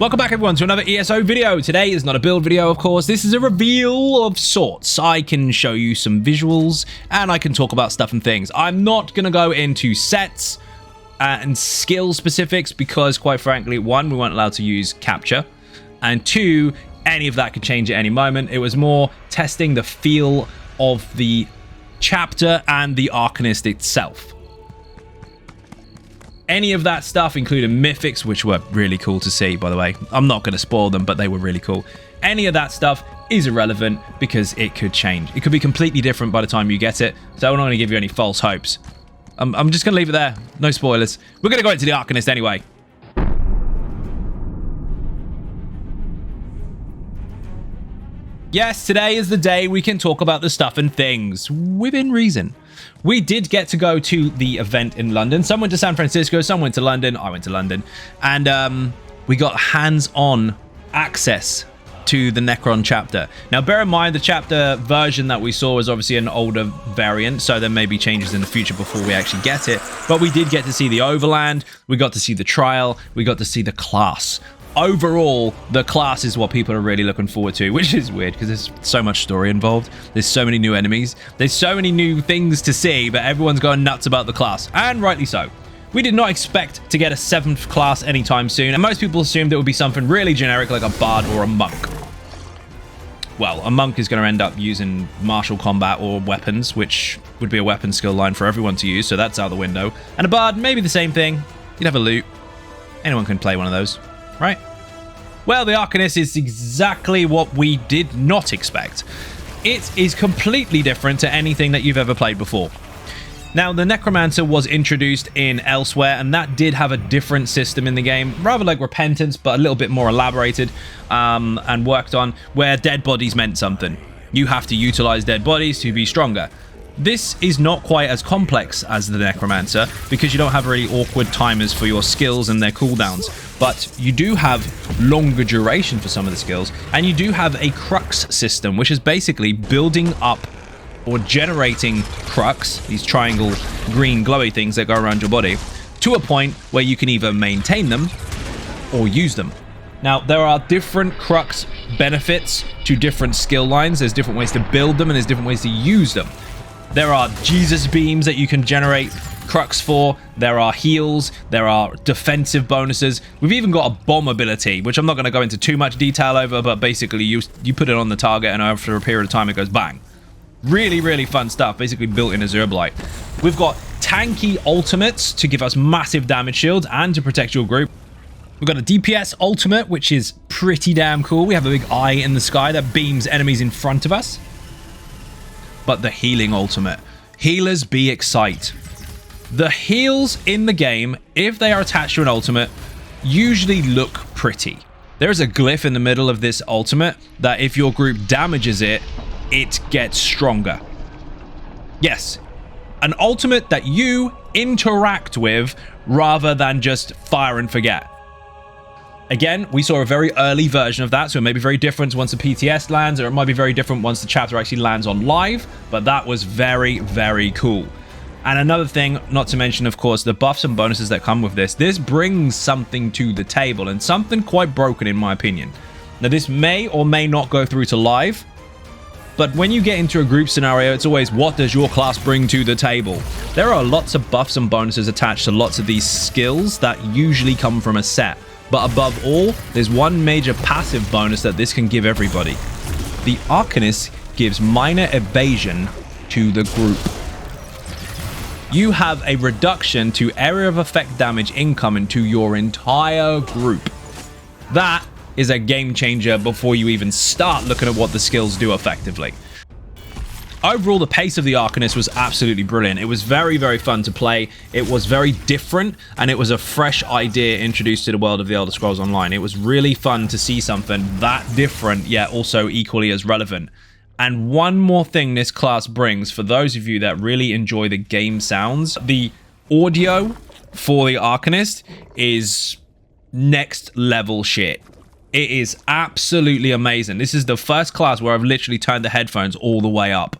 Welcome back everyone to another ESO video. Today is not a build video, of course. This is a reveal of sorts. I can show you some visuals and I can talk about stuff and things. I'm not going to go into sets and skill specifics because, quite frankly, one, we weren't allowed to use capture, and two, any of that could change at any moment. It was more testing the feel of the chapter and the Arcanist itself. Any of that stuff, including mythics, which were really cool to see, by the way. I'm not going to spoil them, but they were really cool. Any of that stuff is irrelevant because it could change. It could be completely different by the time you get it, so I'm not going to give you any false hopes. I'm just going to leave it there. No spoilers. We're going to go into the Arcanist anyway. Yes, today is the day we can talk about the stuff and things, within reason. We did get to go to the event in London. Some went to San Francisco, some went to London, I went to London. And we got hands-on access to the Necrom Chapter. Now, bear in mind, the chapter version that we saw was obviously an older variant, so there may be changes in the future before we actually get it. But we did get to see the Overland, we got to see the Trial, we got to see the class. Overall, the class is what people are really looking forward to, which is weird because there's so much story involved. There's so many new enemies. There's so many new things to see, but everyone's going nuts about the class, and rightly so. We did not expect to get a 7th class anytime soon, and most people assumed it would be something really generic like a bard or a monk. Well, a monk is going to end up using martial combat or weapons, which would be a weapon skill line for everyone to use, so that's out the window. And a bard, maybe the same thing. You'd have a loot. Anyone can play one of those. Right? Well, the Arcanist is exactly what we did not expect. It is completely different to anything that you've ever played before. Now, the Necromancer was introduced in Elsewhere, and that did have a different system in the game, rather like Repentance, but a little bit more elaborated and worked on, where dead bodies meant something. You have to utilize dead bodies to be stronger. This is not quite as complex as the Necromancer because you don't have really awkward timers for your skills and their cooldowns, but you do have longer duration for some of the skills, and you do have a crux system, which is basically building up or generating crux, these triangle green glowy things that go around your body, to a point where you can either maintain them or use them. Now, there are different crux benefits to different skill lines. There's different ways to build them and there's different ways to use them. There are Jesus beams that you can generate crux for. There are heals. There are defensive bonuses. We've even got a bomb ability, which I'm not going to go into too much detail over, but basically you put it on the target and after a period of time it goes bang. Really, really fun stuff, basically built in Azure Blight. We've got tanky ultimates to give us massive damage shields and to protect your group. We've got a DPS ultimate, which is pretty damn cool. We have a big eye in the sky that beams enemies in front of us. But the healing ultimate. Healers be excite. The heals in the game, if they are attached to an ultimate, usually look pretty. There is a glyph in the middle of this ultimate that if your group damages it, it gets stronger. Yes, an ultimate that you interact with rather than just fire and forget. Again, we saw a very early version of that, so it may be very different once the PTS lands, or it might be very different once the chapter actually lands on live, but that was very, very cool. And another thing, not to mention, of course, the buffs and bonuses that come with this. This brings something to the table, and something quite broken in my opinion. Now, this may or may not go through to live, but when you get into a group scenario, it's always, what does your class bring to the table? There are lots of buffs and bonuses attached to lots of these skills that usually come from a set. But above all, there's one major passive bonus that this can give everybody. The Arcanist gives minor evasion to the group. You have a reduction to area of effect damage incoming to your entire group. That is a game changer before you even start looking at what the skills do effectively. Overall, the pace of the Arcanist was absolutely brilliant. It was very, very fun to play. It was very different, and it was a fresh idea introduced to the world of the Elder Scrolls Online. It was really fun to see something that different, yet also equally as relevant. And one more thing this class brings, for those of you that really enjoy the game sounds, the audio for the Arcanist is next level shit. It is absolutely amazing. This is the first class where I've literally turned the headphones all the way up.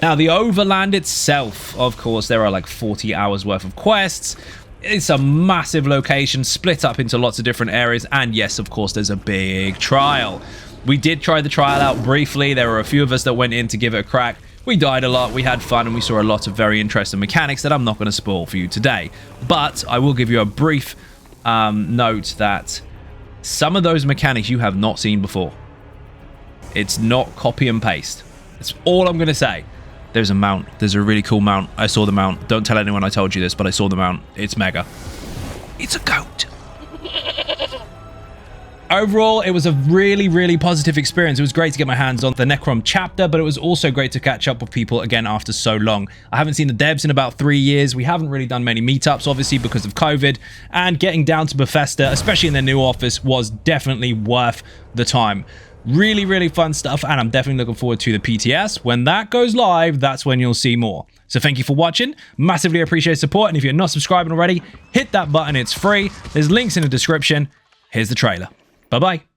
Now, the Overland itself, of course, there are like 40 hours worth of quests. It's a massive location split up into lots of different areas. And yes, of course, there's a big trial. We did try the trial out briefly. There were a few of us that went in to give it a crack. We died a lot, we had fun, and we saw a lot of very interesting mechanics that I'm not going to spoil for you today. But I will give you a brief note that some of those mechanics you have not seen before. It's not copy and paste. That's all I'm going to say. There's a mount. There's a really cool mount. I saw the mount. Don't tell anyone I told you this, but I saw the mount. It's mega. It's a goat. Overall, it was a really, really positive experience. It was great to get my hands on the Necrom Chapter, but it was also great to catch up with people again after so long. I haven't seen the devs in about 3 years. We haven't really done many meetups, obviously, because of COVID, and getting down to Bethesda, especially in their new office, was definitely worth the time. Really, really fun stuff, and I'm definitely looking forward to the PTS. When that goes live, that's when you'll see more. So thank you for watching. Massively appreciate support, and if you're not subscribing already, hit that button. It's free. There's links in the description. Here's the trailer. Bye-bye.